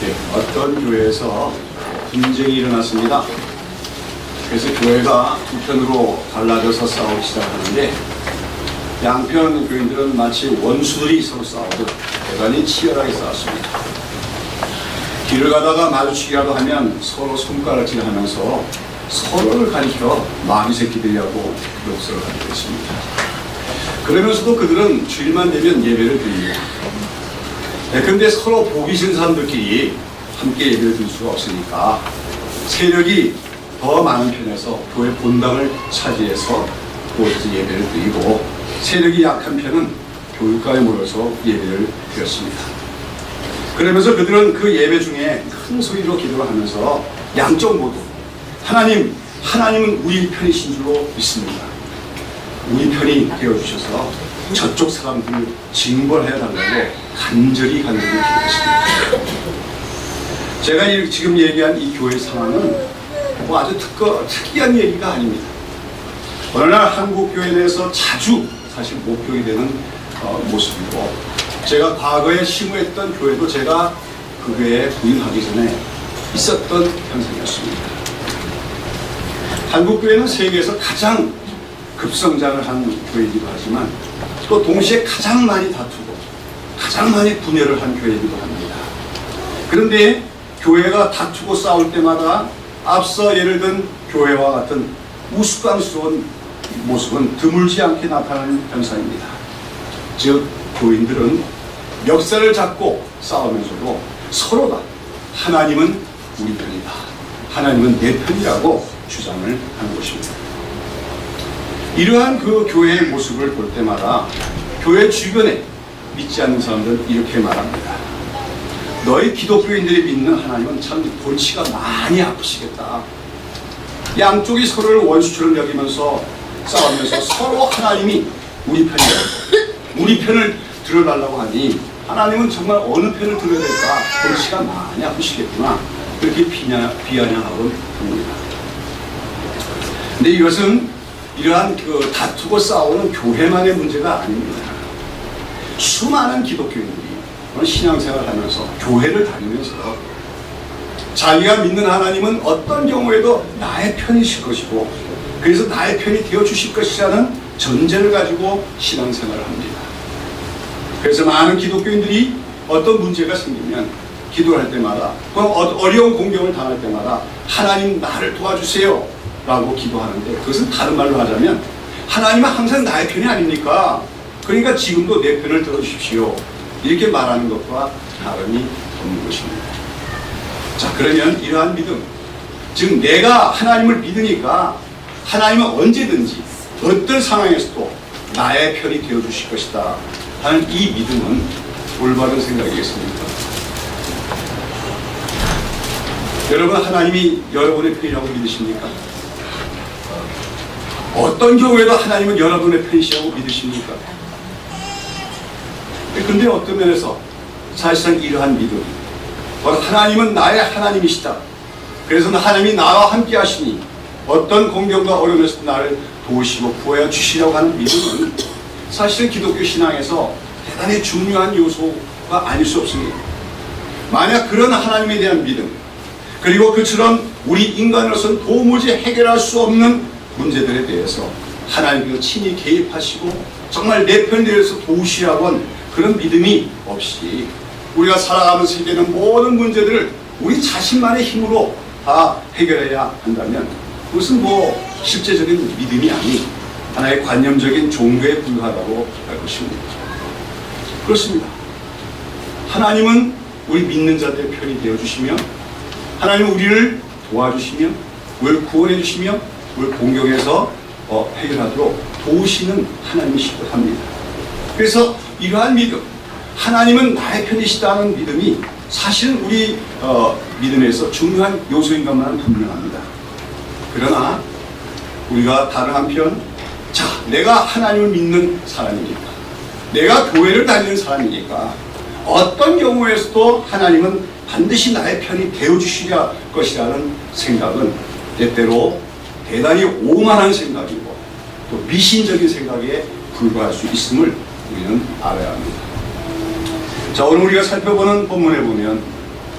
네, 어떤 교회에서 분쟁이 일어났습니다. 그래서 교회가 두 편으로 갈라져서 싸우기 시작하는데 양편 교인들은 마치 원수들이 서로 싸우듯 대단히 치열하게 싸웠습니다. 길을 가다가 마주치기라도 하면 서로 손가락질 하면서 서로를 가리켜 마귀 새끼들이라고 욕설을 하게 됐습니다. 그러면서도 그들은 주일만 되면 예배를 드립니다. 그런데 서로 보기 싫은 사람들끼리 함께 예배를 드릴 수가 없으니까 세력이 더 많은 편에서 교회 본당을 차지해서 그곳에서 예배를 드리고 세력이 약한 편은 교육가에 모여서 예배를 드렸습니다. 그러면서 그들은 그 예배 중에 큰 소리로 기도를 하면서 양쪽 모두 하나님은 우리 편이신 줄로 믿습니다. 우리 편이 되어주셔서 저쪽 사람들을 징벌해달라고 간절히 기도했습니다. 제가 지금 얘기한 이 교회 상황은 뭐 아주 특이한 얘기가 아닙니다. 어느 날 한국 교회 내에서 자주 사실 목격이 되는 모습이고, 제가 과거에 심우했던 교회도 제가 그 교회에 부임하기 전에 있었던 현상이었습니다. 한국 교회는 세계에서 가장 급성장을 한 교회이기도 하지만 또 동시에 가장 많이 다투고 가장 많이 분열을 한 교회이기도 합니다. 그런데 교회가 다투고 싸울 때마다 앞서 예를 든 교회와 같은 우스꽝스러운 모습은 드물지 않게 나타나는 현상입니다. 즉 교인들은 역사를 잡고 싸우면서도 서로가 하나님은 우리 편이다, 하나님은 내 편이라고 주장을 하는 것입니다. 이러한 그 교회의 모습을 볼 때마다 교회 주변에 믿지 않는 사람들은 이렇게 말합니다. 너희 기독교인들이 믿는 하나님은 참 골치가 많이 아프시겠다. 양쪽이 서로를 원수처럼 여기면서 싸우면서 서로 하나님이 우리 편이라고, 우리 편을 들어달라고 하니 하나님은 정말 어느 편을 들어야 될까 골치가 많이 아프시겠구나, 그렇게 비아냥하곤 합니다. 근데 이것은 이러한 그 다투고 싸우는 교회만의 문제가 아닙니다. 수많은 기독교인들이 신앙생활을 하면서 교회를 다니면서 자기가 믿는 하나님은 어떤 경우에도 나의 편이실 것이고 그래서 나의 편이 되어주실 것이라는 전제를 가지고 신앙생활을 합니다. 그래서 많은 기독교인들이 어떤 문제가 생기면 기도할 때마다, 어려운 공경을 당할 때마다 하나님 나를 도와주세요 라고 기도하는데, 그것은 다른 말로 하자면 하나님은 항상 나의 편이 아닙니까? 그러니까 지금도 내 편을 들어주십시오, 이렇게 말하는 것과 다름이 없는 것입니다. 자, 그러면 이러한 믿음, 즉 내가 하나님을 믿으니까 하나님은 언제든지 어떤 상황에서도 나의 편이 되어주실 것이다 하는 이 믿음은 올바른 생각이겠습니까? 여러분, 하나님이 여러분의 편이라고 믿으십니까? 어떤 경우에도 하나님은 여러분의 편이시라고 믿으십니까? 근데 어떤 면에서 사실상 이러한 믿음, 하나님은 나의 하나님이시다, 그래서 하나님이 나와 함께 하시니 어떤 공경과 어려움에서 나를 도우시고 구하여 주시려고 하는 믿음은 사실은 기독교 신앙에서 대단히 중요한 요소가 아닐 수 없습니다. 만약 그런 하나님에 대한 믿음, 그리고 그처럼 우리 인간으로서는 도무지 해결할 수 없는 문제들에 대해서 하나님께서 친히 개입하시고 정말 내 편에 대해서 도우시라고 한 그런 믿음이 없이 우리가 살아가면서 해결되는 모든 문제들을 우리 자신만의 힘으로 다 해결해야 한다면 그것은 뭐 실제적인 믿음이 아닌 하나의 관념적인 종교에 불과하다고 할 것입니다. 그렇습니다. 하나님은 우리 믿는 자들의 편이 되어주시며 하나님은 우리를 도와주시며 우리를 구원해 주시며 우리를 공경해서 해결하도록 도우시는 하나님이시기도 합니다. 그래서 이러한 믿음, 하나님은 나의 편이시다는 믿음이 사실은 우리 믿음에서 중요한 요소인 것만은 분명합니다. 그러나 우리가 다른 한편, 자, 내가 하나님을 믿는 사람이니까, 내가 교회를 다니는 사람이니까 어떤 경우에서도 하나님은 반드시 나의 편이 되어주실 것이라는 생각은 때때로 대단히 오만한 생각이고 또 미신적인 생각에 불과할 수 있음을 우리는 알아야 합니다. 자, 오늘 우리가 살펴보는 본문에 보면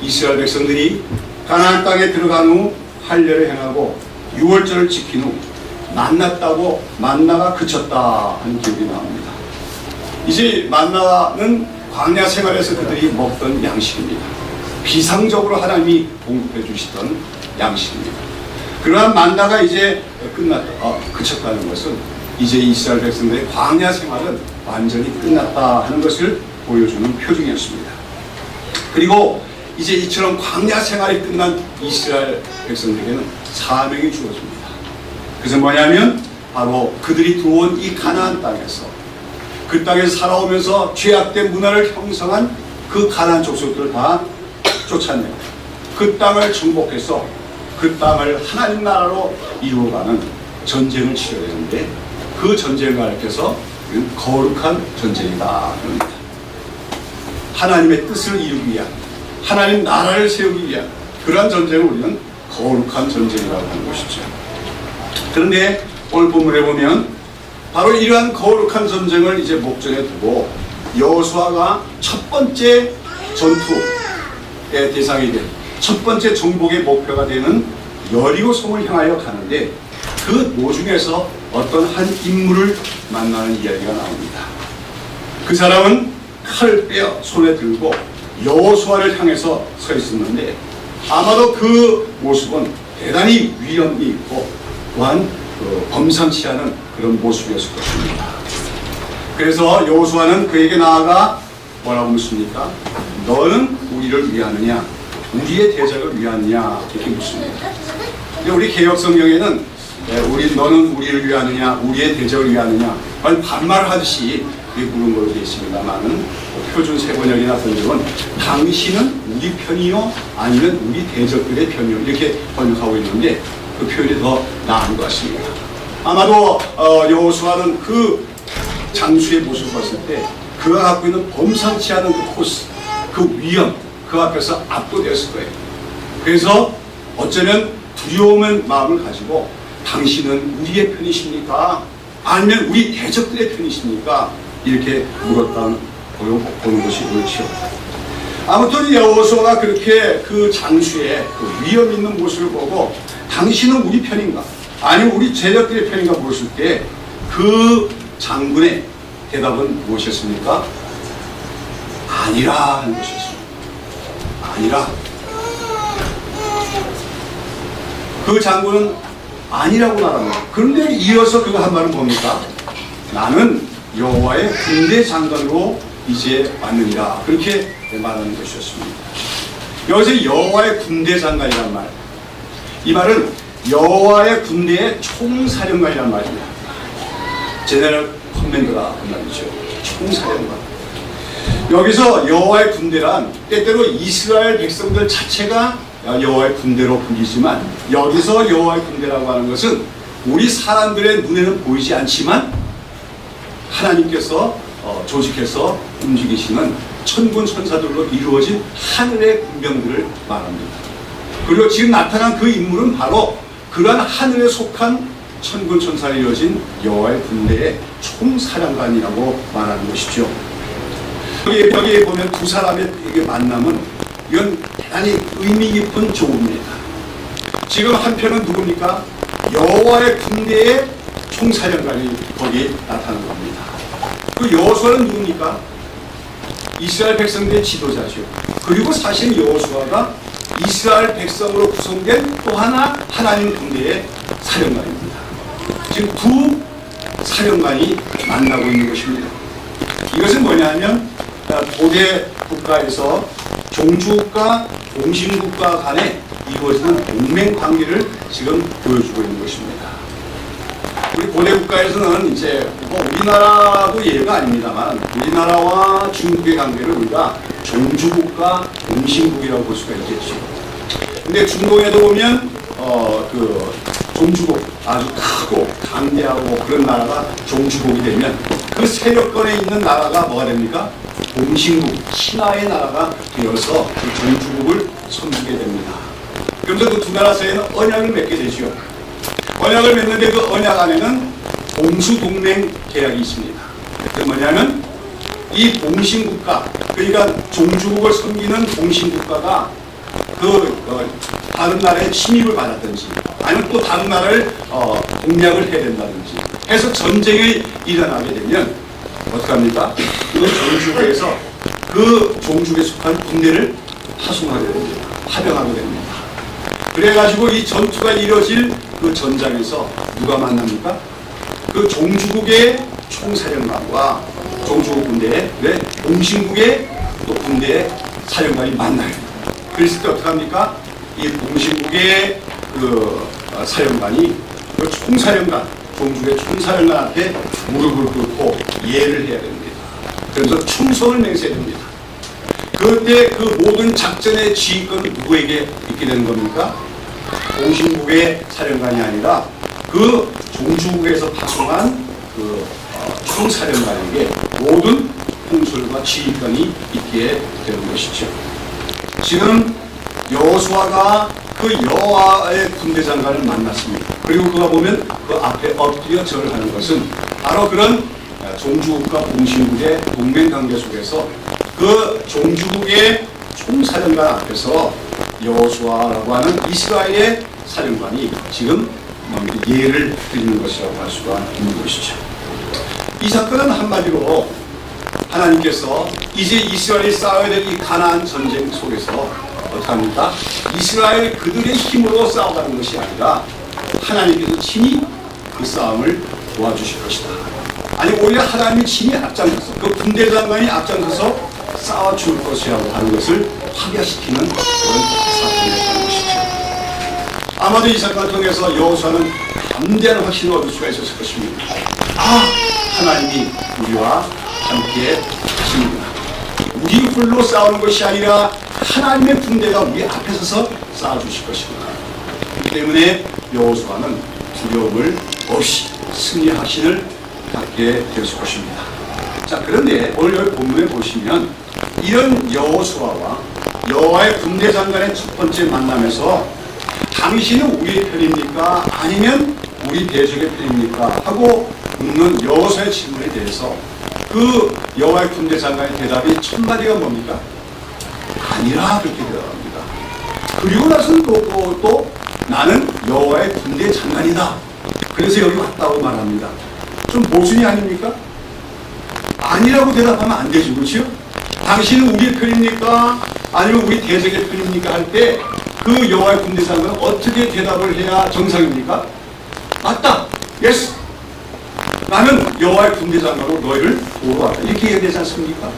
이스라엘 백성들이 가나안 땅에 들어간 후 할례를 행하고 유월절을 지킨 후 만났다고 만나가 그쳤다 하는 기록이 나옵니다. 이제 만나는 광야 생활에서 그들이 먹던 양식입니다. 비상적으로 하나님이 공급해 주시던 양식입니다. 그러한 만나가 이제 그쳤다는 것은 이제 이스라엘 백성들의 광야 생활은 완전히 끝났다 하는 것을 보여주는 표징이었습니다. 그리고 이제 이처럼 광야 생활이 끝난 이스라엘 백성들에게는 사명이 주어집니다. 그것은 뭐냐면 바로 그들이 들어온 이 가나안 땅에서 그 땅에서 살아오면서 죄악된 문화를 형성한 그 가나안 족속들을 다 쫓아내고 그 땅을 정복해서 그 땅을 하나님 나라로 이루어가는 전쟁을 치러야 되는데 그 전쟁을 가리켜서 거룩한 전쟁이다 합니다. 하나님의 뜻을 이루기 위한 하나님 나라를 세우기 위한 그러한 전쟁을 우리는 거룩한 전쟁이라고 하는 것이죠. 그런데 오늘 본문에 보면 바로 이러한 거룩한 전쟁을 이제 목전에 두고 여호수아가 첫 번째 전투의 대상이 된 첫 번째 정복의 목표가 되는 여리고 성을 향하여 가는데 그 도중에서 어떤 한 인물을 만나는 이야기가 나옵니다. 그 사람은 칼을 빼어 손에 들고 여호수아를 향해서 서 있었는데 아마도 그 모습은 대단히 위엄이 있고 또한 범상치 않은 그런 모습이었을 것입니다. 그래서 여호수아는 그에게 나아가 뭐라고 묻습니까? 너는 우리를 위하느냐? 우리의 대적을 위하느냐? 이렇게 묻습니다. 우리 개혁성경에는 너는 우리를 위하느냐? 우리의 대적을 위하느냐? 반말하듯이 부른 걸로 되어 있습니다만은 표준 세번역이나 번역은 당신은 우리 편이요? 아니면 우리 대적들의 편이요? 이렇게 번역하고 있는데 그 표현이 더 나은 것 같습니다. 아마도 여호수아는 그 장수의 모습을 봤을 때 그가 갖고 있는 범상치 않은 그 포스, 그 위험, 그 앞에서 압도되었을 거예요. 그래서 어쩌면 두려움의 마음을 가지고 당신은 우리의 편이십니까? 아니면 우리 대적들의 편이십니까? 이렇게 물었다는 보는 것이 옳지요. 아무튼 여호수아가 그렇게 그 장수의 그 위험 있는 모습을 보고 당신은 우리 편인가? 아니면 우리 대적들의 편인가 물었을 때 그 장군의 대답은 무엇이었습니까? 아니라 하는 것이었습니다. 아니라. 그 장군은 아니라고 말합니다. 그런데 이어서 그가 한 말은 뭡니까? 나는 여호와의 군대 장관으로 이제 왔느니라. 그렇게 말하는 것이었습니다. 여기서 여호와의 군대 장관이란 말, 이 말은 여호와의 군대의 총사령관이란 말입니다. 제네럴 커맨더라 그 말이죠. 총사령관. 여기서 여호와의 군대란 때때로 이스라엘 백성들 자체가 여호와의 군대로 불리지만 여기서 여호와의 군대라고 하는 것은 우리 사람들의 눈에는 보이지 않지만 하나님께서 조직해서 움직이시는 천군 천사들로 이루어진 하늘의 군병들을 말합니다. 그리고 지금 나타난 그 인물은 바로 그러한 하늘에 속한 천군 천사로 이루어진 여호와의 군대의 총사령관이라고 말하는 것이죠. 여기에 보면 두 사람의 만남은 이건 대단히 의미 깊은 조우입니다. 지금 한편은 누굽니까? 여호와의 군대의 총사령관이 거기에 나타나는 겁니다. 그 여호수아는 누굽니까? 이스라엘 백성들의 지도자죠. 그리고 사실 여호수아가 이스라엘 백성으로 구성된 또 하나 하나님 군대의 사령관입니다. 지금 두 사령관이 만나고 있는 것입니다. 이것은 뭐냐면 고대 국가에서 종주국가, 공신국가 간에 이루어지는 동맹 관계를 지금 보여주고 있는 것입니다. 우리 고대 국가에서는 이제 우리나라도 예가 아닙니다만 우리나라와 중국의 관계를 우리가 종주국가, 공신국이라고 볼 수가 있겠죠. 근데 중동에도 보면 그 종주국 아주 크고 강대하고 그런 나라가 종주국이 되면 그 세력권에 있는 나라가 뭐가 됩니까? 공신국, 신하의 나라가 되어서 그 종주국을 섬기게 됩니다. 그러면서 그 두 나라 사이에는 언약을 맺게 되죠. 언약을 맺는데 그 언약 안에는 공수동맹 계약이 있습니다. 그게 뭐냐면 이 공신국가, 그러니까 종주국을 섬기는 공신국가가 다른 나라에 침입을 받았든지 아니면 또 다른 나라를 공략을 해야 된다든지 해서 전쟁이 일어나게 되면 어떡합니까? 그 종주국에서 그 종주국에 속한 군대를 파송하게 됩니다. 파병하게 됩니다. 그래가지고 이 전투가 이뤄질 그 전장에서 누가 만납니까? 그 종주국의 총사령관과 종주국 군대의 동신국의 또 군대의 사령관이 만나요. 그랬을 때 어떡합니까? 이 동신국의 그 사령관이 그 총사령관, 종주국의 총사령관 앞에 무릎을 꿇고 예를 해야 됩니다. 그래서 충성을 맹세해야 됩니다. 그때 그 모든 작전의 지휘권은 누구에게 있게 되는 겁니까? 동신국의 사령관이 아니라 그 종주국에서 파송한 그 총사령관에게 모든 통솔과 지휘권이 있게 되는 것이죠. 지금 여호수아가 그 여호와의 군대 장관을 만났습니다. 그리고 그가 보면 그 앞에 엎드려 절하는 것은 바로 그런 종주국과 동신국의 동맹관계 속에서 그 종주국의 총사령관 앞에서 여호수아라고 하는 이스라엘의 사령관이 지금 예를 드리는 것이라고 할 수가 있는 것이죠. 이 사건은 한마디로 하나님께서 이제 이스라엘이 싸워야 될 이 가나안 전쟁 속에서 어떡합니까? 이스라엘 그들의 힘으로 싸우다는 것이 아니라 하나님께서 친히 그 싸움을 도와주실 것이다. 아니 오히려 하나님이 친히 앞장서서 그 군대 장관이 앞장서서 싸워줄 것이라고 하는 것을 확인시키는 그런 사건이었다는 것이죠. 아마도 이 사건을 통해서 여호수아는 담대한 확신을 얻을 수가 있었을 것입니다. 하나님이 우리와 함께 하시는구나. 우리 홀로 싸우는 것이 아니라 하나님의 군대가 우리 앞에 서서 싸워주실 것이구나. 그렇기 때문에 여호수아는 두려움을 없이 승리의 확신을 갖게 되었을 것입니다. 자, 그런데 오늘 여기 본문에 보시면 이런 여호수아와 여호와의 군대 장관의 첫 번째 만남에서 당신은 우리의 편입니까? 아니면 우리 대적의 편입니까? 하고 묻는 여호수아의 질문에 대해서 그 여호와의 군대 장관의 대답이 첫 마디가 뭡니까? 아니라 그렇게 대답합니다. 그리고 나서는 또 나는 여호와의 군대 장관이다. 그래서 여기 왔다고 말합니다. 좀 모순이 아닙니까? 아니라고 대답하면 안 되죠. 그렇죠? 당신은 우리의 편입니까? 아니면 우리 대적의 편입니까? 할 때 그 여호와의 군대 장관은 어떻게 대답을 해야 정상입니까? 맞다. 예스. 나는 여호와의 군대 장관으로 너희를 보러 왔다. 이렇게 얘기하지 않습니까?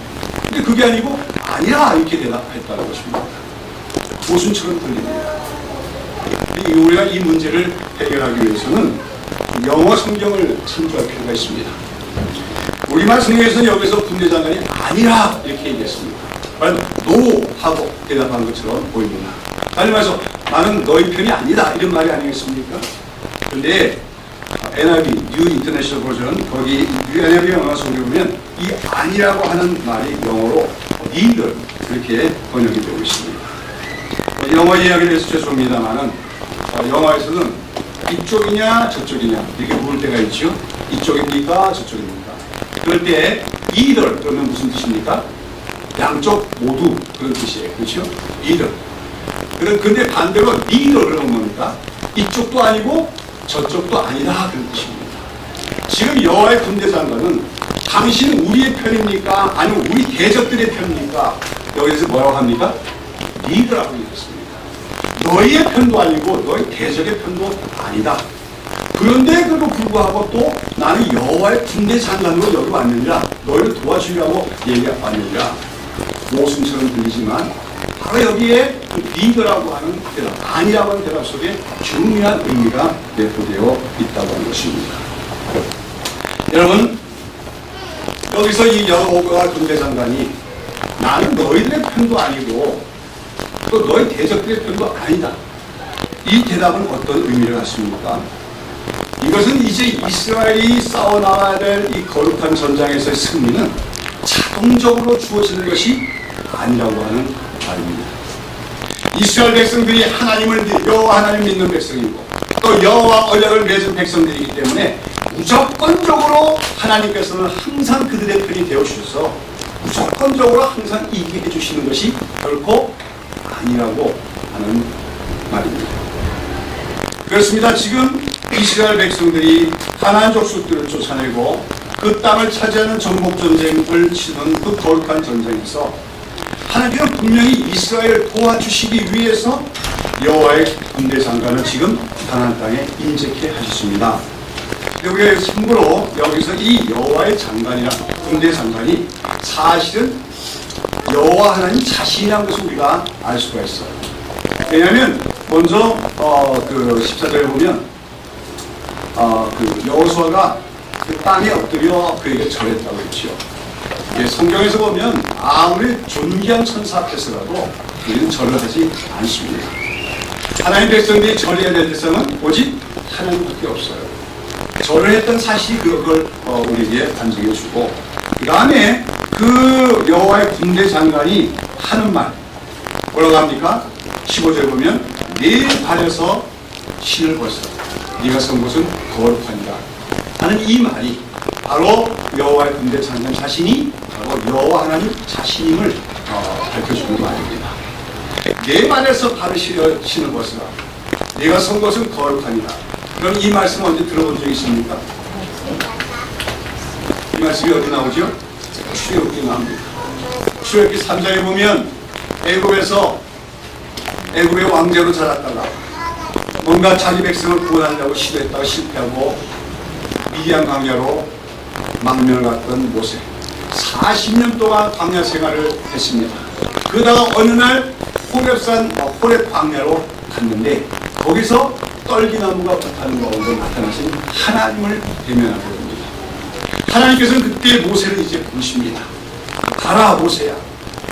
근데 그게 아니고 아니야 이렇게 대답했다는 것입니다. 모순처럼 들립니다. 우리가 이 문제를 해결하기 위해서는 영어 성경을 참조할 필요가 있습니다. 우리말 성경에서는 여기서 군대 장관이 아니라 이렇게 얘기했습니다. 노 하고 대답한 것처럼 보입니다. 다시 말해서 나는 너희 편이 아니다 이런 말이 아니겠습니까? 그런데 NIV, New International Version 거기 NIV 영어 성경에 보면 이 아니라고 하는 말이 영어로 neither 이렇게 번역이 되고 있습니다. 영어 이야기에 대해서 죄송합니다만은 영어에서는 이쪽이냐 저쪽이냐 이렇게 물을 때가 있죠. 이쪽입니까 저쪽입니까? 그럴 때 either 그러면 무슨 뜻입니까? 양쪽 모두 그런 뜻이에요. 그렇죠? either. 그런데 반대로 neither 그러면 뭡니까? 이쪽도 아니고 저쪽도 아니다 그런 뜻입니다. 지금 여호와의 군대 장관은 당신은 우리의 편입니까? 아니면 우리 대적들의 편입니까? 여기서 뭐라고 합니까? neither라고 얘기했습니다. 너희의 편도 아니고 너희 대적의 편도 아니다. 그런데 그래도 불구하고 또 나는 여호와의 군대 장관으로 여기 왔느니라 너희를 도와주려고 얘기하느니라 모순처럼 들리지만 바로 여기에 neither라고 하는 대답, 아니라고 하는 대답 속에 중요한 의미가 내포되어 있다고 하는 것입니다. 여러분 여기서 이 여호와 군대 장관이 나는 너희들의 편도 아니고 또 너희 대적들의 편도 아니다. 이 대답은 어떤 의미를 갖습니까? 이것은 이제 이스라엘이 싸워나가야 될 이 거룩한 전장에서의 승리는 자동적으로 주어지는 것이 아니라고 하는 말입니다. 이스라엘 백성들이 여호와 하나님 믿는 백성이고 또 여호와 언약을 맺은 백성들이기 때문에 무조건적으로 하나님께서는 항상 그들의 편이 되어주셔서 무조건적으로 항상 이기게 해주시는 것이 결코 아니라고 하는 말입니다. 그렇습니다. 지금 이스라엘 백성들이 가나안 족속들을 쫓아내고 그 땅을 차지하는 정복전쟁을 치는 그 거룩한 전쟁에서 하나님은 분명히 이스라엘을 도와주시기 위해서 여호와의 군대 장관을 지금 가나안 땅에 임재케 하셨습니다. 우리가 참고로 여기서 이 여호와의 장관이나 군대 장관이 사실은 여호와 하나님 자신이라는 것을 우리가 알 수가 있어요. 왜냐하면 먼저 그 14절에 보면 그 여호수아가 그 땅에 엎드려 그에게 절했다고 했죠. 성경에서 보면 아무리 존귀한 천사 앞에서라도 우리는 절을 하지 않습니다. 하나님 백성들이 절해야 될 대상은 오직 하나님밖에 없어요. 절을 했던 사실이 그걸 우리에게 반증해 주고, 그 다음에 그 여호와의 군대 장관이 하는 말 뭐라고 합니까? 15절에 보면 네 발에서 신을 벗어 네가 선 곳은 거룩하니라 하는 이 말이 바로 여호와의 군대 장관 자신이 바로 여호와 하나님 자신임을 밝혀주는 말입니다. 네 발에서 발을 신을 벗으라 네가 선 곳은 거룩하니라. 그럼 이 말씀 언제 들어본 적 있습니까? 이 말씀이 어디 나오죠? 출애굽기에 나옵니다. 출애굽기 3장에 보면 애굽의 왕자로 자랐다가 뭔가 자기 백성을 구원하려고 시도했다가 실패하고 미디안 광야로 망명을 갔던 모세 40년 동안 광야 생활을 했습니다. 그러다가 어느 날 호렙 광야로 갔는데 거기서 떨기나무가 불타는 가운데 나타나신 하나님을 대면하게 됩니다. 하나님께서는 그때 모세를 이제 부르십니다. 가라 모세야,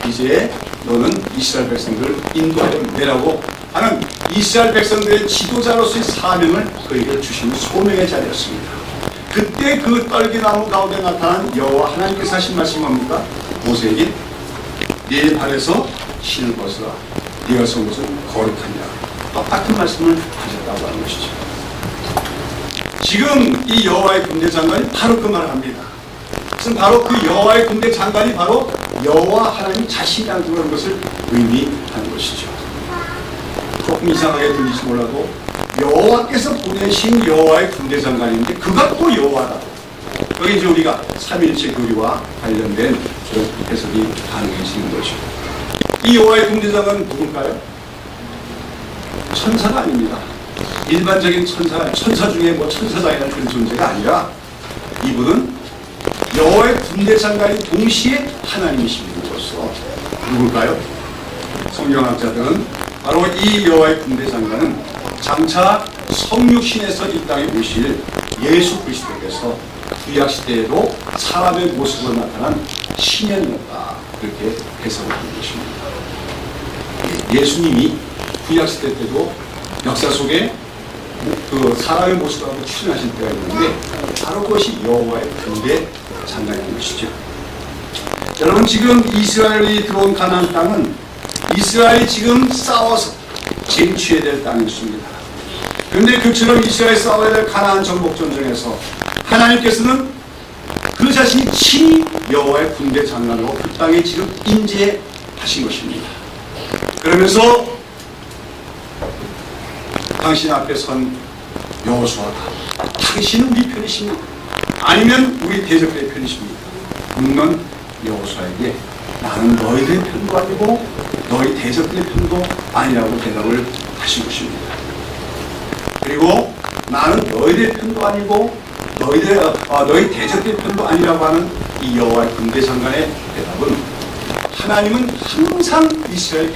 이제 너는 이스라엘 백성들을 인도하여 내라고 하는 이스라엘 백성들의 지도자로서의 사명을 그에게 주시는 소명의 자리였습니다. 그때 그 떨기나무 가운데 나타난 여호와 하나님께서 하신 말씀이 뭡니까? 모세에게 네 발에서 신을 벗으라 네가 선 곳은 거룩하니라. 똑같은 말씀을 하셨다고 하는 것이죠. 지금 이 여호와의 군대 장관이 바로 그 말을 합니다. 그것은 바로 그 여호와의 군대 장관이 바로 여호와 하나님 자신이라는 그런 것을 의미하는 것이죠. 조금 이상하게 들릴지 몰라도 여호와께서 보내신 여호와의 군대 장관인데 그가 또 여호와다. 여기 이제 우리가 삼일체 교리와 관련된 그런 해석이 가능해지는 것이죠. 이 여호와의 군대 장관은 누굴까요? 천사가 아닙니다. 일반적인 천사 중에 뭐 천사장이라는 그런 존재가 아니라 이분은 여호와의 군대 장관이 동시에 하나님이신 분으로서 누굴까요? 성경학자들은 바로 이 여호와의 군대 장관은 장차 성육신에서 이 땅에 오실 예수 그리스도께서 구약 시대에도 사람의 모습으로 나타난 신현이었다, 그렇게 해석을 하는 것입니다. 예수님이 구약 시대 때도 역사 속에 그 사람의 모습으로 출연하실 때가 있는데 바로 그것이 여호와의 군대 장관인 것이죠. 여러분, 지금 이스라엘이 들어온 가나안 땅은 이스라엘이 지금 싸워서 쟁취해야 될 땅이었습니다. 그런데 그처럼 이스라엘이 싸워야 될 가나안 정복 전쟁에서 하나님께서는 그 자신이 친히 여호와의 군대 장관으로 그 땅에 지금 임재하신 것입니다. 그러면서 당신 앞에 선 여호수아가 당신은 우리 편이십니까? 아니면 우리 대적들의 편이십니까? 묻는 여호수아에게 나는 너희들의 편도 아니고 너희 대적들의 편도 아니라고 대답을 하신 것입니다. 그리고 나는 너희들의 편도 아니고 너희 대적들의 편도 아니라고 하는 이 여호와의 군대 장관의 대답은 하나님은 항상 이스라엘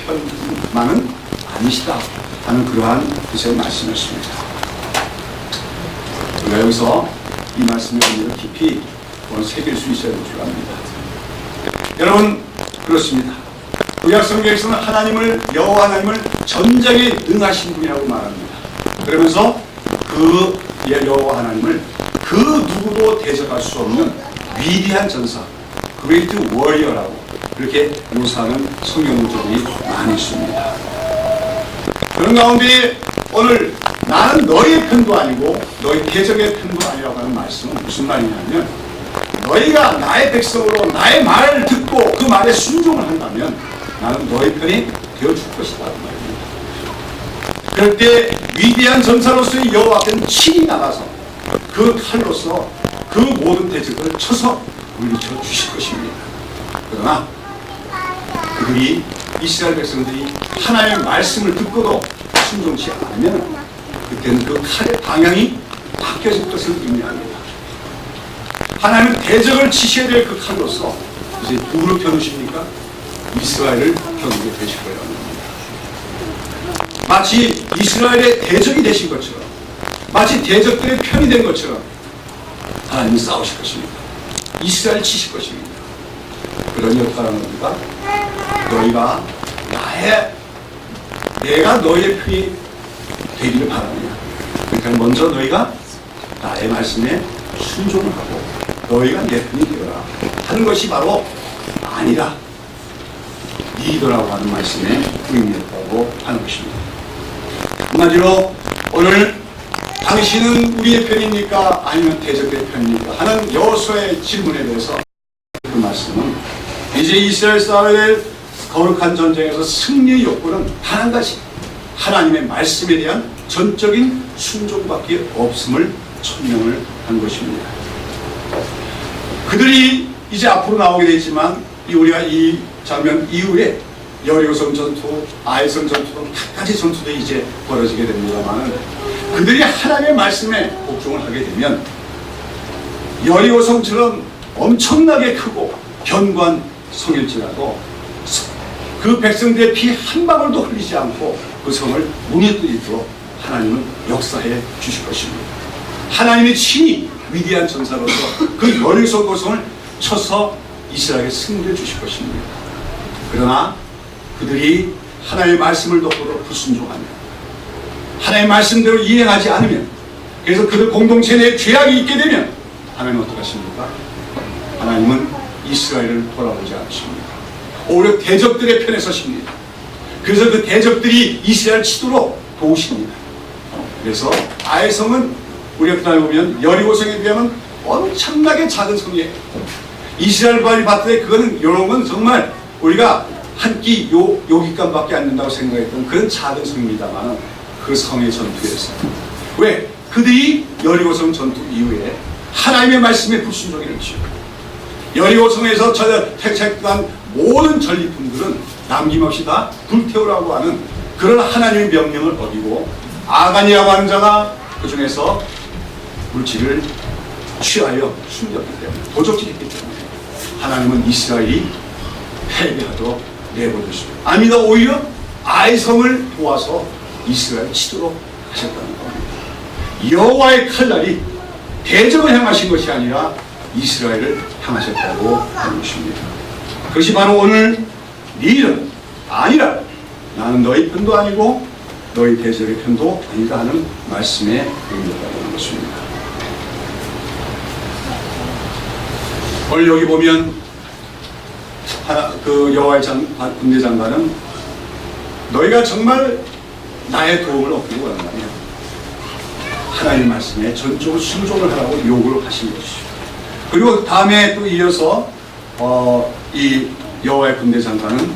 편만은 아니시다 하는 그러한 뜻의 말씀이었습니다. 우리가 여기서 이 말씀의 의미를 깊이 새길 수 있어야 될 줄 압니다. 여러분, 그렇습니다. 구약 성경에서는 여호와 하나님을 전쟁에 능하신 분이라고 말합니다. 그러면서 그 여호와 하나님을 그 누구도 대적할 수 없는 위대한 전사, 그레이트 워리어라고 그렇게 묘사하는 성경 문구들이 많이 있습니다. 그런 가운데 오늘 나는 너희의 편도 아니고 너희 대적의 편도 아니라고 하는 말씀은 무슨 말이냐면 너희가 나의 백성으로 나의 말을 듣고 그 말에 순종을 한다면 나는 너희 편이 되어줄 것이다 그 말입니다. 그럴 때 위대한 전사로서의 여호와 앞에 친히 나가서 그 칼로서 그 모든 대적을 쳐서 물리쳐 주실 것입니다. 그러나 그들이 이스라엘 백성들이 하나님의 말씀을 듣고도 순종치 않으면 그때는 그 칼의 방향이 바뀌어질 것을 의미합니다. 하나님은 대적을 치셔야 될 그 칼로서 이제 누구를 겨누십니까? 이스라엘을 겨누게 되실 거라는 겁니다. 마치 이스라엘의 대적이 되신 것처럼, 마치 대적들의 편이 된 것처럼 하나님은 싸우실 것입니다. 이스라엘 치실 것입니다. 그러니 어떡하라는 겁니까? 너희가 내가 너희의 편이 되기를 바라느냐. 그러니까 먼저 너희가 나의 말씀에 순종을 하고 너희가 내 편이 되어라 하는 것이 바로 아니라 리더라고 하는 말씀에 의미였다고 하는 것입니다. 한마디로 오늘 당신은 우리의 편입니까? 아니면 대적의 편입니까? 하는 여호수아의 질문에 대해서 그 말씀은 이제 이스라엘 사회의 거룩한 전쟁에서 승리의 욕구는 단 한 가지, 하나님의 말씀에 대한 전적인 순종밖에 없음을 천명을 한 것입니다. 그들이 이제 앞으로 나오게 되지만 우리가 이 장면 이후에 여리고성 전투, 아이성 전투 등 각가지 전투도 이제 벌어지게 됩니다만 그들이 하나님의 말씀에 복종을 하게 되면 여리고성처럼 엄청나게 크고 견고한 성일지라도 그 백성들의 피 한 방울도 흘리지 않고 그 성을 무너뜨리도록 하나님은 역사해 주실 것입니다. 하나님이 친히 위대한 전사로서 그 여리고성 고성을 쳐서 이스라엘에 승리해 주실 것입니다. 그러나 그들이 하나님의 말씀을 듣고도 불순종하며 하나님의 말씀대로 이행하지 않으면, 그래서 그들 공동체 내에 죄악이 있게 되면 하나님은 어떡하십니까? 하나님은 이스라엘을 돌아보지 않으십니다. 오히려 대적들의 편에 서십니다. 그래서 그 대적들이 이스라엘 치도록 도우십니다. 그래서 아이성은 우리가 그날 보면 여리고성에 비하면 엄청나게 작은 성이에요. 이스라엘 바위 밭에 그거는 이런 건 정말 우리가 한 끼 요깃감밖에 안 된다고 생각했던 그런 작은 성입니다만 그 성의 전투에서 왜? 그들이 여리고성 전투 이후에 하나님의 말씀에 불순종했죠. 여리고성에서 택착한 모든 전리품들은 남김없이 다 불태우라고 하는 그런 하나님의 명령을 어기고 아가니아 왕자가 그 중에서 물질을 취하여 숨겼기 때문에 도적질했기 때문에 하나님은 이스라엘이 패배하도록 내버려두십니다. 아니다, 오히려 아이성을 도와서 이스라엘 치도록 하셨다는 겁니다. 여호와의 칼날이 대적을 향하신 것이 아니라 이스라엘을 향하셨다고 하는 것입니다. 그것이 바로 오늘 네 일은 아니라 나는 너희 편도 아니고 너희 대적의 편도 아니다 하는 말씀에 의미했다고 하는 것입니다. 오늘 여기 보면 그 여호와의 군대 장관은 너희가 정말 나의 도움을 얻기를 원한다면 하나님 말씀에 전적으로 순종을 하라고 요구를 하신 것이죠. 그리고 다음에 또 이어서 이 여호와의 군대 장관은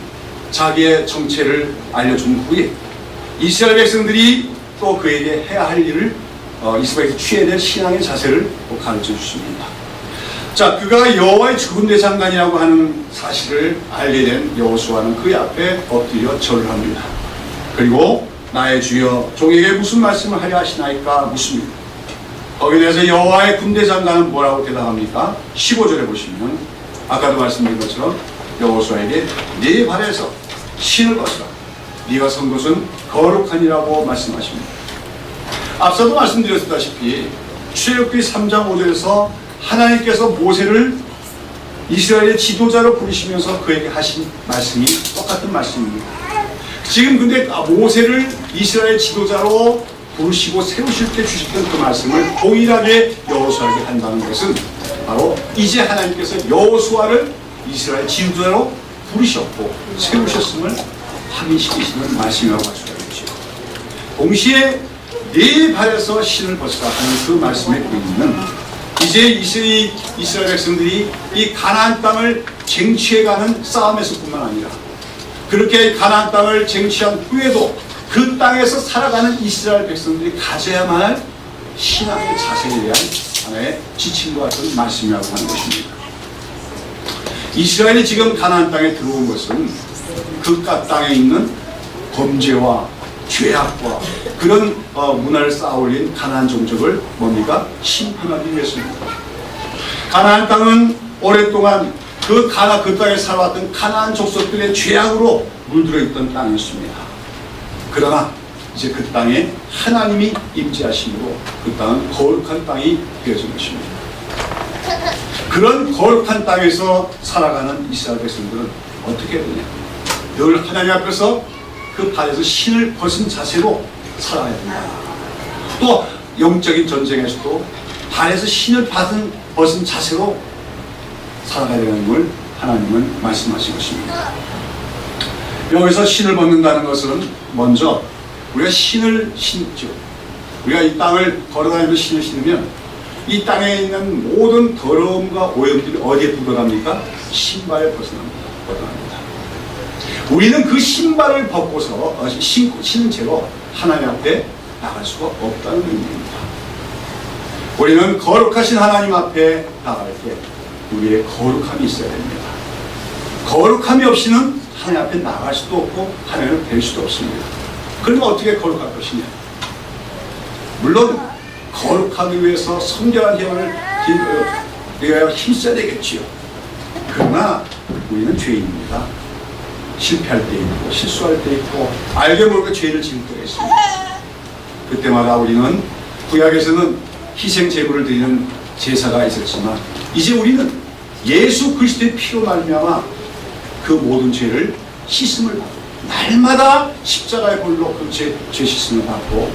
자기의 정체를 알려준 후에 이스라엘 백성들이 또 그에게 해야 할 일을 이스라엘에서 취해야 될 신앙의 자세를 가르쳐 주십니다. 자, 그가 여호와의 군대 장관이라고 하는 사실을 알게 된 여호수아는 그의 앞에 엎드려 절을 합니다. 그리고 나의 주여 종에게 무슨 말씀을 하려 하시나이까 묻습니다. 거기에 대해서 여호와의 군대 장관은 뭐라고 대답합니까? 15절에 보시면 아까도 말씀드린 것처럼 여호수아에게 네 발에서 신을 벗으라. 네가 선 곳은 거룩하니라고 말씀하십니다. 앞서도 말씀드렸다시피 출애굽기 3장 5절에서 하나님께서 모세를 이스라엘의 지도자로 부르시면서 그에게 하신 말씀이 똑같은 말씀입니다. 지금 근데 모세를 이스라엘 지도자로 부르시고 세우실 때 주셨던 그 말씀을 동일하게 여호수아에게 한다는 것은 바로 이제 하나님께서 여호수아를 이스라엘 지도자로 부르셨고 세우셨음을 확인시키시는 말씀이라고 할 수가 있죠. 동시에 네 발에서 신을 벗으라 하는 그 말씀의 의미는 이제 이스라엘 백성들이 이 가나안 땅을 쟁취해가는 싸움에서뿐만 아니라 그렇게 가나안 땅을 쟁취한 후에도 그 땅에서 살아가는 이스라엘 백성들이 가져야만 할 신앙의 자세에 대한 하나의 지침과 같은 말씀이라고 하는 것입니다. 이스라엘이 지금 가나안 땅에 들어온 것은 그 땅에 있는 범죄와 죄악과 그런 문화를 쌓아올린 가나안 종족을 뭡니까? 심판하기 위해서입니다. 가나안 땅은 오랫동안 그 땅에 살아왔던 가나안 족속들의 죄악으로 물들어 있던 땅이었습니다. 그러나 이제 그 땅에 하나님이 임재하심으로 그 땅은 거룩한 땅이 되어진 것입니다. 그런 거룩한 땅에서 살아가는 이스라엘 백성들은 어떻게 해야 되냐? 늘 하나님 앞에서 그 발에서 신을 벗은 자세로 살아야 된다. 또 영적인 전쟁에서도 발에서 신을 벗은 자세로 살아가야 되는 걸 하나님은 말씀하신 것입니다. 여기서 신을 벗는다는 것은 먼저 우리가 신을 신죠. 우리가 이 땅을 걸어다니면서 신을 신으면 이 땅에 있는 모든 더러움과 오염들이 어디에 불어납니까? 신발에 벗어납니다. 우리는 그 신발을 벗고서 신은 채로 하나님 앞에 나갈 수가 없다는 의미입니다. 우리는 거룩하신 하나님 앞에 나갈 때 우리의 거룩함이 있어야 됩니다. 거룩함이 없이는 하나님 앞에 나갈 수도 없고 하나님을 뵐 수도 없습니다. 그러면 어떻게 거룩할 것이냐? 물론 거룩하기 위해서 성결한 행위를 힘써야 되겠지요. 그러나 우리는 죄인입니다. 실패할 때 있고 실수할 때 있고 알게 모르게 죄를 지을 때가 있습니다. 그때마다 우리는 구약에서는 희생 제물을 드리는 제사가 있었지만 이제 우리는 예수 그리스도의 피로 말미암아 그 모든 죄를 씻음을 받고 날마다 십자가의 불로 그 죄 씻음을 받고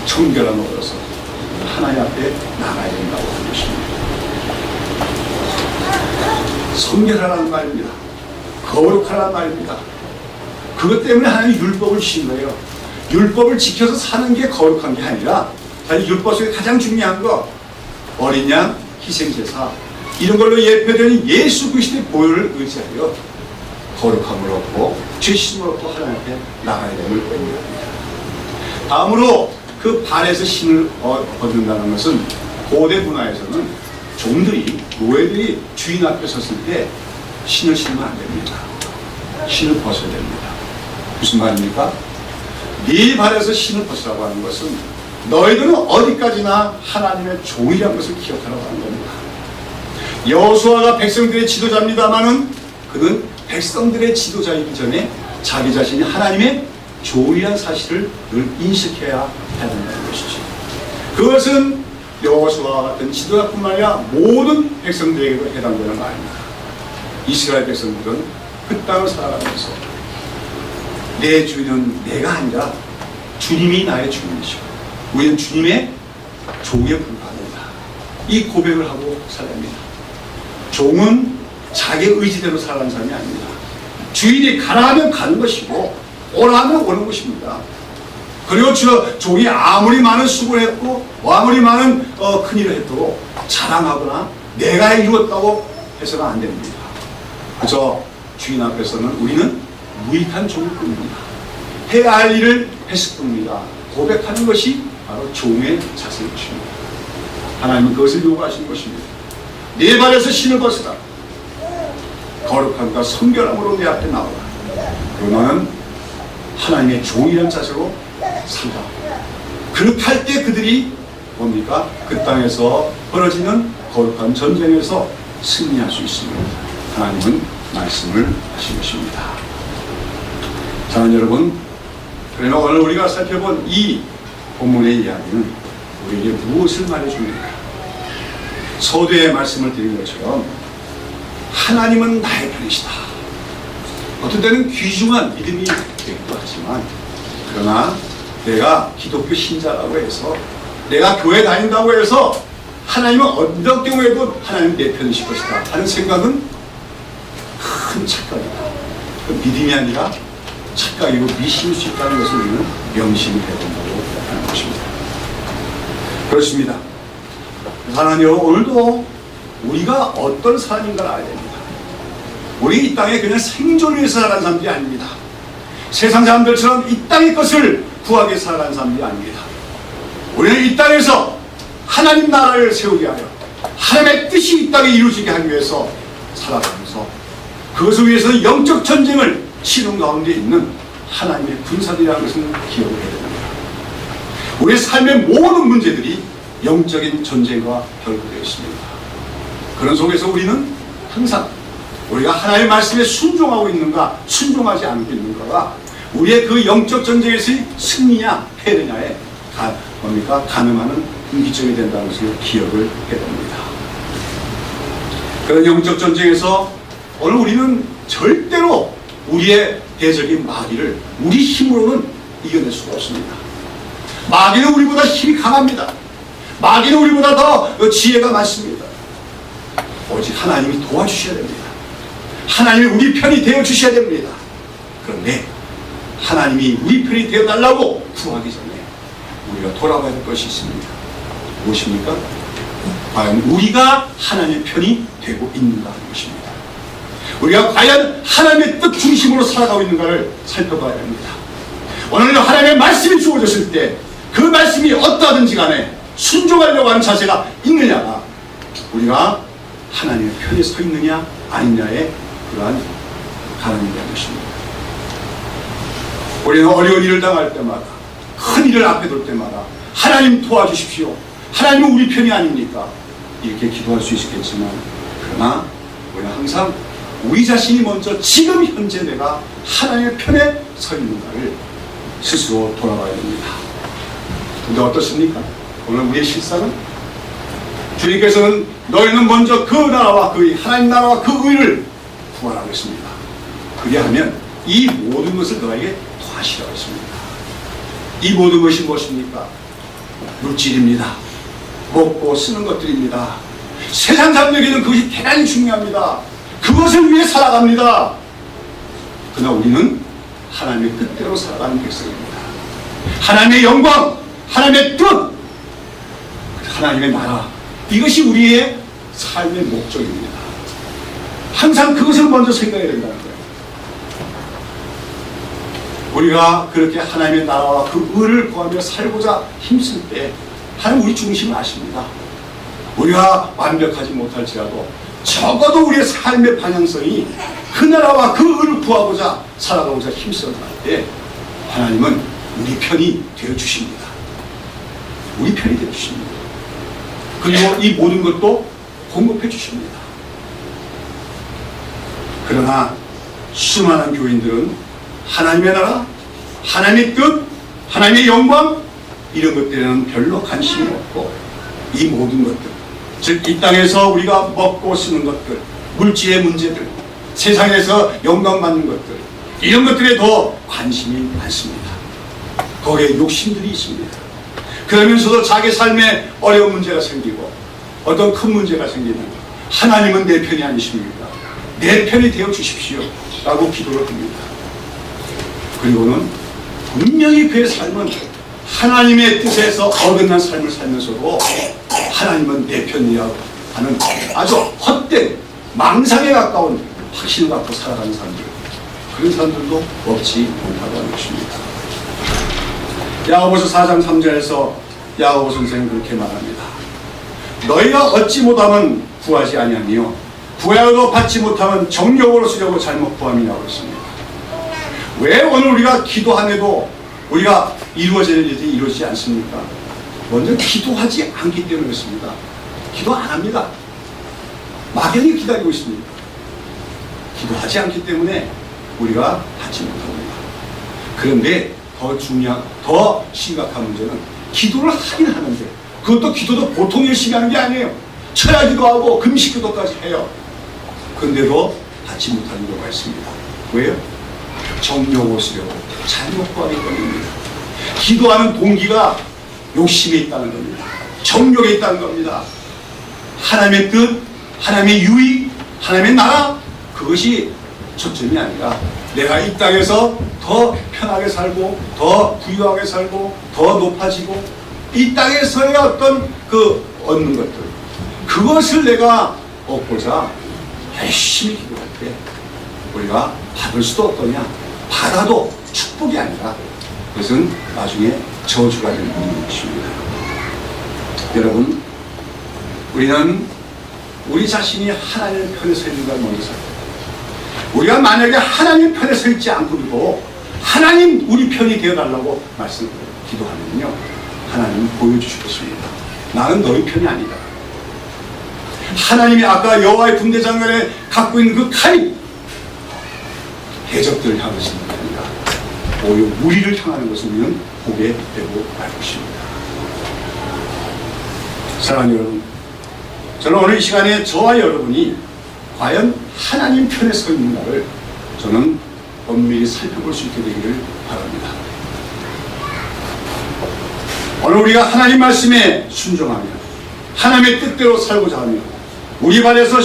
청결함을 얻어서 하나님 앞에 나가야 된다고 하는 것입니다. 성결하라는 말입니다. 거룩하라는 말입니다. 그것 때문에 하나님이 율법을 주신 거예요. 율법을 지켜서 사는 게 거룩한 게 아니라 율법 속에 가장 중요한 거 어린 양, 희생제사 이런 걸로 예표되는 예수 그리스도의 보혈을 의지하여 거룩함을 얻고 죄심을 얻고 하나님 앞에 나가야 됨을 의미합니다. 다음으로 그 발에서 신을 얻는다는 것은 고대 문화에서는 종들이 노예들이 주인 앞에 섰을 때 신을 신으면 안 됩니다. 신을 벗어야 됩니다. 무슨 말입니까? 네 발에서 신을 벗으라고 하는 것은 너희들은 어디까지나 하나님의 종이라는 것을 기억하라고 하는 겁니다. 여호수아가 백성들의 지도자입니다마는 그는 백성들의 지도자이기 전에 자기 자신이 하나님의 종이라는 사실을 늘 인식해야 한다는 것이죠. 그것은 여호수아와 같은 지도자뿐만 아니라 모든 백성들에게도 해당되는 말입니다. 이스라엘 백성들은 그 땅을 살아가면서 내 주인은 내가 아니라 주님이 나의 주인이시고 우리는 주님의 종에 불과합니다. 이 고백을 하고 살아야 합니다. 종은 자기 의지대로 살아가는 사람이 아닙니다. 주인이 가라 하면 가는 것이고 오라 하면 오는 것입니다. 그리고 종이 아무리 많은 수고를 했고 아무리 많은 큰일을 해도 자랑하거나 내가 이루었다고 해서는 안 됩니다. 그저 주인 앞에서는 우리는 무익한 종일 뿐입니다. 해야 할 일을 했을 뿐입니다. 고백하는 것이 바로 종의 자세인 것입니다. 하나님은 그것을 요구하시는 것입니다. 네 발에서 신을 벗으라. 거룩함과 성결함으로 내 앞에 나오라. 그리고 너는 하나님의 종이라는 자세로 살라. 그렇게 할 때 그들이 뭡니까? 그 땅에서 벌어지는 거룩한 전쟁에서 승리할 수 있습니다. 하나님은 말씀을 하신 것입니다. 사랑하는 여러분, 그러나 오늘 우리가 살펴본 이 본문의 이야기는 우리에게 무엇을 말해줍니까? 서두에 말씀을 드린 것처럼 하나님은 나의 편이시다. 어떤 때는 귀중한 믿음이 되기도 하지만 그러나 내가 기독교 신자라고 해서 내가 교회 다닌다고 해서 하나님은 어떤 경우에도 하나님 내 편이실 것이다 하는 생각은 큰 착각이다. 그 믿음이 아니라 착각이고 미신일 수 있다는 것을 우리는 명심해야 된다고 하는 것입니다. 그렇습니다. 사랑하는 여러분, 오늘도 우리가 어떤 사람인가를 알아야 됩니다. 우리 이 땅에 그냥 생존을 위해서 살아가는 사람들이 아닙니다. 세상 사람들처럼 이 땅의 것을 구하게 살아가는 사람들이 아닙니다. 우리는 이 땅에서 하나님 나라를 세우게 하여 하나님의 뜻이 이 땅에 이루어지게 하기 위해서 살아가면서 그것을 위해서는 영적 전쟁을 치는 가운데 있는 하나님의 군사들이라는 것을 기억을 해야 됩니다. 우리의 삶의 모든 문제들이 영적인 전쟁과 결부되어 있습니다. 그런 속에서 우리는 항상 우리가 하나님의 말씀에 순종하고 있는가 순종하지 않고 있는가가 우리의 그 영적 전쟁에서의 승리냐 패배냐에 가늠하는 분기점이 된다는 것을 기억을 해야 됩니다. 그런 영적 전쟁에서 오늘 우리는 절대로 우리의 대적인 마귀를 우리 힘으로는 이겨낼 수가 없습니다. 마귀는 우리보다 힘이 강합니다. 마귀는 우리보다 더 지혜가 많습니다. 오직 하나님이 도와주셔야 됩니다. 하나님이 우리 편이 되어주셔야 됩니다. 그런데 하나님이 우리 편이 되어달라고 구하기 전에 우리가 돌아봐야 할 것이 있습니다. 무엇입니까? 과연 우리가 하나님의 편이 되고 있는가 하는 것입니다. 우리가 과연 하나님의 뜻 중심으로 살아가고 있는가를 살펴봐야 합니다. 오늘 하나님의 말씀이 주어졌을 때 그 말씀이 어떠하든지 간에 순종하려고 하는 자세가 있느냐가 우리가 하나님의 편에 서 있느냐 아니냐의 그러한 가늠이 되는 것입니다. 우리는 어려운 일을 당할 때마다 큰 일을 앞에 둘 때마다 하나님 도와주십시오. 하나님은 우리 편이 아닙니까? 이렇게 기도할 수 있겠지만 그러나 우리는 항상 우리 자신이 먼저 지금 현재 내가 하나님의 편에 서 있는가를 스스로 돌아봐야 됩니다. 근데 어떻습니까? 오늘 우리의 실상은 주님께서는 너희는 먼저 그 나라와 그 하나님 나라와 그 의를 구하라고 했습니다. 그리하면 이 모든 것을 너에게 더하시라고 했습니다. 이 모든 것이 무엇입니까? 물질입니다. 먹고 쓰는 것들입니다. 세상 사람들에게는 그것이 대단히 중요합니다. 그것을 위해 살아갑니다. 그러나 우리는 하나님의 뜻대로 살아가는 백성입니다. 하나님의 영광, 하나님의 뜻, 하나님의 나라, 이것이 우리의 삶의 목적입니다. 항상 그것을 먼저 생각해야 된다는 거예요. 우리가 그렇게 하나님의 나라와 그 의를 구하며 살고자 힘쓸 때 하나님 우리 중심을 아십니다. 우리가 완벽하지 못할지라도 적어도 우리의 삶의 방향성이 그 나라와 그 의를 구하고자 살아가고자 힘써 나갈 때 하나님은 우리 편이 되어주십니다. 우리 편이 되어주십니다. 그리고 이 모든 것도 공급해 주십니다. 그러나 수많은 교인들은 하나님의 나라, 하나님의 뜻, 하나님의 영광 이런 것들에는 별로 관심이 없고 이 모든 것들, 즉 이 땅에서 우리가 먹고 쓰는 것들, 물질의 문제들, 세상에서 영광받는 것들 이런 것들에 더 관심이 많습니다. 거기에 욕심들이 있습니다. 그러면서도 자기 삶에 어려운 문제가 생기고 어떤 큰 문제가 생기면 하나님은 내 편이 아니십니까? 내 편이 되어 주십시오 라고 기도를 합니다. 그리고는 분명히 그의 삶은 하나님의 뜻에서 어긋난 삶을 살면서도 하나님은 내 편이라고 하는 아주 헛된 망상에 가까운 확신을 갖고 살아가는 사람들, 그런 사람들도 없지 못하다고 하는 것입니다. 야고보서 4장 3절에서 야고보 선생은 그렇게 말합니다. 너희가 얻지 못하면 구하지 아니하며 구하여도 받지 못하면 정욕으로 쓰려고 잘못 구함이라고 했습니다. 왜 오늘 우리가 기도함에도 우리가 이루어지는 일들이 이루어지지 않습니까? 먼저 기도하지 않기 때문에 그렇습니다. 기도 안 합니다. 막연히 기다리고 있습니다. 기도하지 않기 때문에 우리가 받지 못합니다. 그런데 더 심각한 문제는 기도를 하긴 하는데 그것도 기도도 보통 열심히 하는 게 아니에요. 철야기도 하고 금식기도까지 해요. 그런데도 받지 못하는 경우가 있습니다. 왜요? 정욕을 쓰려고 잘못 구하기 때문입니다. 기도하는 동기가 욕심에 있다는 겁니다. 정욕에 있다는 겁니다. 하나님의 뜻, 하나님의 유익, 하나님의 나라, 그것이 초점이 아니라 내가 이 땅에서 더 편하게 살고 더 부유하게 살고 더 높아지고 이 땅에서의 어떤 그 얻는 것들, 그것을 내가 얻고자 열심히 기도할 때 우리가 받을 수도 없더냐, 받아도 축복이 아니라 그것은 나중에 저주가 되는 것입니다. 여러분, 우리는 우리 자신이 하나님의 편에 서 있는 걸 먼저 살펴야 돼요. 우리가 만약에 하나님 편에 서 있지 않고도 하나님 우리 편이 되어달라고 기도하면요, 하나님은 보여주실 것입니다. 나는 너희 편이 아니다. 하나님이 아까 여호와의 군대 장관에 갖고 있는 그 칼이 대적들을 향하시는 게 아니라 오히려 우리를 향하는 것을 우리는 보게 되고 말 것입니다. 사랑하는 여러분, 저는 오늘 이 시간에 저와 여러분이 과연 하나님 편에 서 있는가를 저는 엄밀히 살펴볼 수 있게 되기를 바랍니다. 오늘 우리가 하나님 말씀에 순종하며 하나님의 뜻대로 살고자 하며 우리 발에서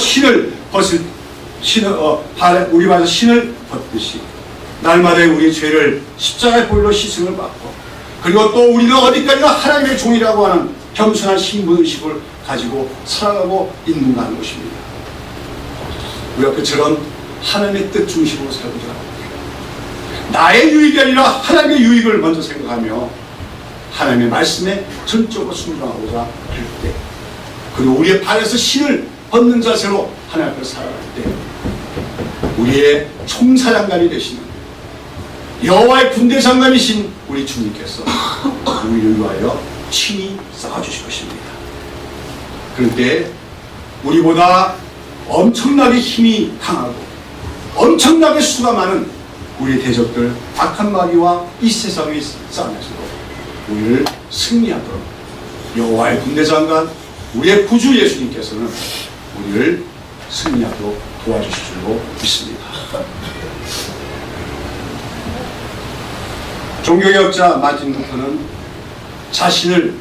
우리 발에서 신을 벗듯이 날마다 우리의 죄를 십자가의 보혈로 씻음을 받고, 그리고 또 우리는 어디까지나 하나님의 종이라고 하는 겸손한 신분의식을 가지고 살아가고 있는가는 것입니다. 우리가 그처럼 하나님의 뜻 중심으로 살고자 합니다. 나의 유익이 아니라 하나님의 유익을 먼저 생각하며 하나님의 말씀에 전적으로 순종하고자 할 때, 그리고 우리의 발에서 신을 벗는 자세로 하나님 앞에 살아갈 때 우리의 총사장관이 되시는 여호와의 군대 장관이신 우리 주님께서 우리를 위하여 친히 싸워주실 것입니다. 그럴 때 우리보다 엄청나게 힘이 강하고 엄청나게 수가 많은 우리의 대적들, 악한 마귀와 이 세상의 싸움에서도 우리를 승리하도록 여호와의 군대 장관, 우리의 구주 예수님께서는 우리를 승리하도록 도와주실 줄로 믿습니다. 종교개혁자 마틴 루터는 자신을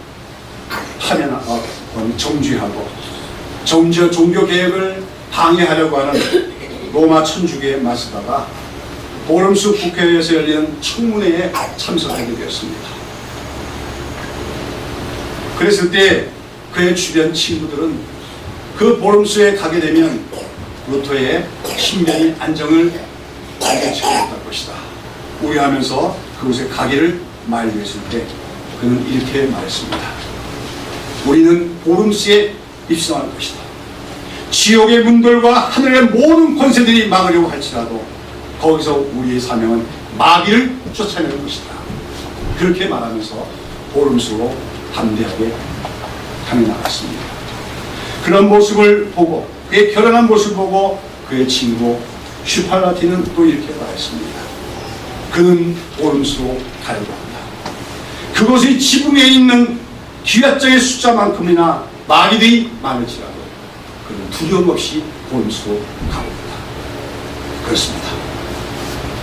정죄하고 종교개혁을 방해하려고 하는 로마 천주교에 맞서다가 보름수 국회에서 열리는 청문회에 참석하게 되었습니다. 그랬을 때 그의 주변 친구들은 그 보름수에 가게 되면 루터의 신변의 안정을 알게할 것이다 우려하면서 그곳에 가기를 만류했을 때 그는 이렇게 말했습니다. 우리는 보름수에 입성할 것이다. 지옥의 문들과 하늘의 모든 권세들이 막으려고 할지라도 거기서 우리의 사명은 마귀를 쫓아내는 것이다. 그렇게 말하면서 보름수로 담대하게 향해 나갔습니다. 그런 모습을 보고, 그의 결연한 모습을 보고 그의 친구 슈팔라티는 또 이렇게 말했습니다. 그는 보름수로 가려고 한다. 그곳의 지붕에 있는 귀화장의 숫자만큼이나 마귀들이 많을지라도 그는 두려움 없이 보름수로 가고 있다. 그렇습니다.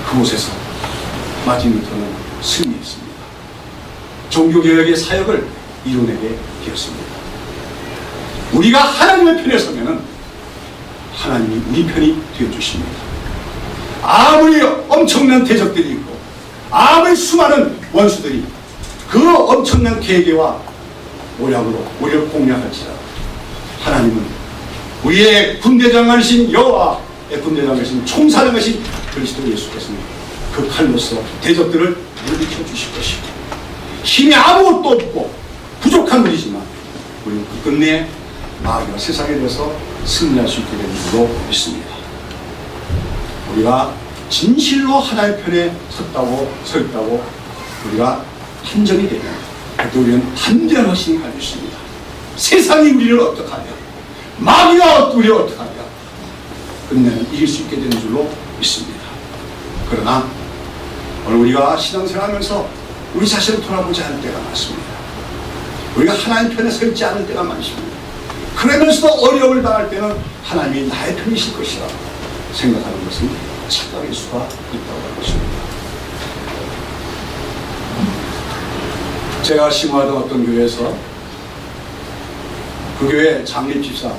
그곳에서 마틴 루터는 승리했습니다. 종교개혁의 사역을 이뤄내게 되었습니다. 우리가 하나님의 편에 서면은 하나님이 우리 편이 되어주십니다. 아무리 엄청난 대적들이 있고 아무리 수많은 원수들이 그 엄청난 계계와 모략으로 우리를 공략할지라도 하나님은 우리의 군대장관이신 여호와의 군대장관이신 총사령하신 그리스도 예수께서는 그 칼로서 대적들을 물리쳐 주실 것이고, 힘이 아무것도 없고 부족한 우리지만 우리는 끝내 마귀와 세상에 대해서 승리할 수 있게 되는 줄로 믿습니다. 우리가 진실로 하나님의 편에 서 있다고 우리가 판정이 되면 그때 우리는 단대한 확신이 가지고 있습니다. 세상이 우리를 어떡하냐, 마귀가 우리를 어떡하냐, 끝내는 이길 수 있게 되는 줄로 믿습니다. 그러나 오늘 우리가 신앙생활하면서 우리 자신을 돌아보지 않을 때가 많습니다. 우리가 하나님 편에 서 있지 않을 때가 많습니다. 그러면서도 어려움을 당할 때는 하나님이 나의 편이실 것이라 생각하는 것은 착각일 수가 있다고 하는 것입니다. 제가 심호하던 어떤 교회에서 그 교회 장립집사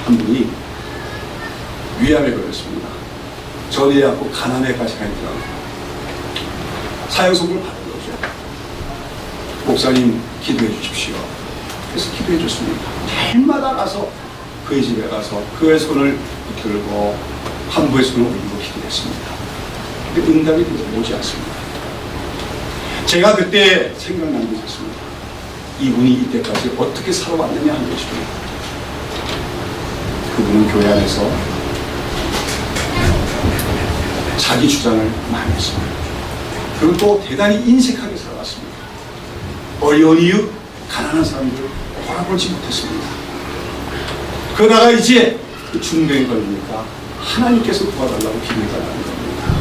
한 분이 위암에 걸렸습니다. 전이해갖고 가난에까지 가 있더라고요. 사형선고를 받은 거죠. 목사님 기도해 주십시오. 그래서 기도해 줬습니다. 날마다 가서 그의 집에 가서 그의 손을 붙들고 한부의 손을 올리고 기도했습니다. 그 응답이 오지 않습니다. 제가 그때 생각난 게 있었습니다. 이분이 이때까지 어떻게 살아왔느냐 하는 것입니다. 그분은 교회 안에서 자기 주장을 많이 했습니다. 그리고 또 대단히 인색하게 살아왔습니다. 어려운 이유, 가난한 사람들 돌아보지 못했습니다. 그러다가 이제 그 중병에 걸리니까 하나님께서 도와달라고 기도해달라는 겁니다.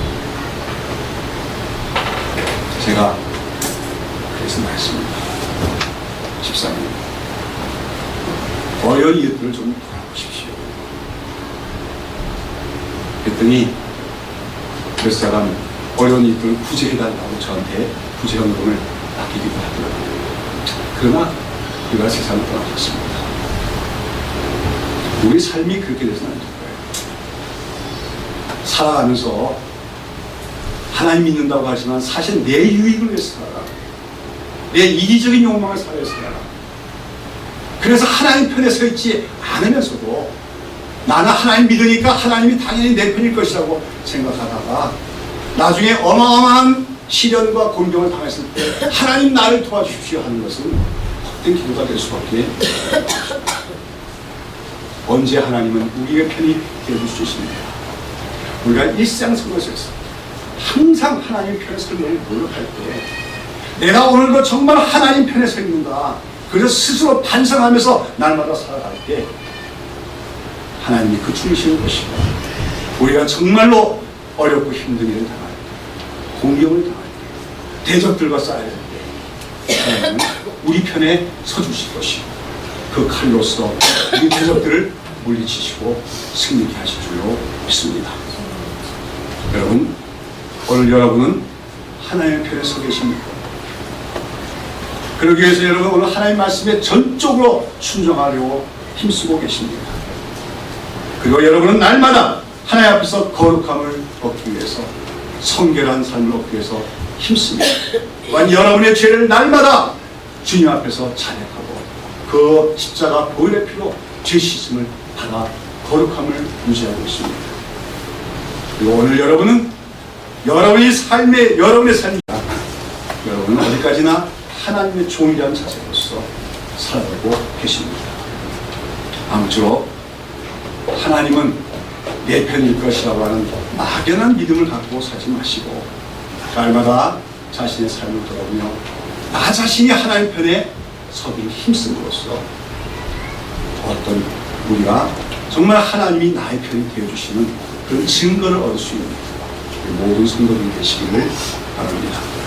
제가 그래서 말했습니다. 집사님, 어려운 이웃들을 좀 돌아보십시오. 그랬더니 몇 사람 어려운 이웃들을 구제해달라고 저한테 구제연금을 맡기기도 하더라고요. 그러나 그가 세상을 떠나셨습니다. 우리 삶이 그렇게 돼서는 안 될 거예요. 살아가면서 하나님 믿는다고 하지만 사실 내 유익을 위해서 살아가. 내 이기적인 욕망을 살아서 살아가. 그래서 하나님 편에 서 있지 않으면서도 나는 하나님 믿으니까 하나님이 당연히 내 편일 것이라고 생각하다가 나중에 어마어마한 시련과 곤경을 당했을 때 하나님 나를 도와주십시오 하는 것은 헛된 기도가 될 수밖에 없습니다. 언제 하나님은 우리의 편이 되어줄 수 있습니다. 우리가 일상생활에서 항상 하나님 편에 서려고 노력할 때 내가 오늘도 정말 하나님 편에 서 있는가, 그래서 스스로 반성하면서 날마다 살아갈 때 하나님이 그 중심인 것이고, 우리가 정말로 어렵고 힘든 일을 당할 때, 공경을 당할 때, 대적들과 싸울 때 하나님은 우리 편에 서주실 것이고, 그 칼로서 우리 대적들을 물리치시고 승리케 하실 줄로 믿습니다. 여러분, 오늘 여러분은 하나님의 편에 서 계십니까? 그러기 위해서 여러분 오늘 하나님 말씀에 전적으로 순종하려고 힘쓰고 계십니다. 그리고 여러분은 날마다 하나님 앞에서 거룩함을 얻기 위해서, 성결한 삶을 얻기 위해서 힘씁니다. 또한 여러분의 죄를 날마다 주님 앞에서 자백하고 그 십자가 보혈의 피로 죄 씻음을 받아 거룩함을 유지하고 있습니다. 그리고 오늘 여러분은 여러분의 삶이 여러분은 어디까지나 하나님의 종이라는 자세로서 살아가고 계십니다. 아무쪼록 하나님은 내 편일 것이라고 하는 막연한 믿음을 갖고 살지 마시고 날마다 자신의 삶을 돌아보며 나 자신이 하나님 편에 서기를 힘씀으로써 어떤 우리가 정말 하나님이 나의 편이 되어주시는 그런 증거를 얻을 수 있는 모든 성도들 되시기를 바랍니다.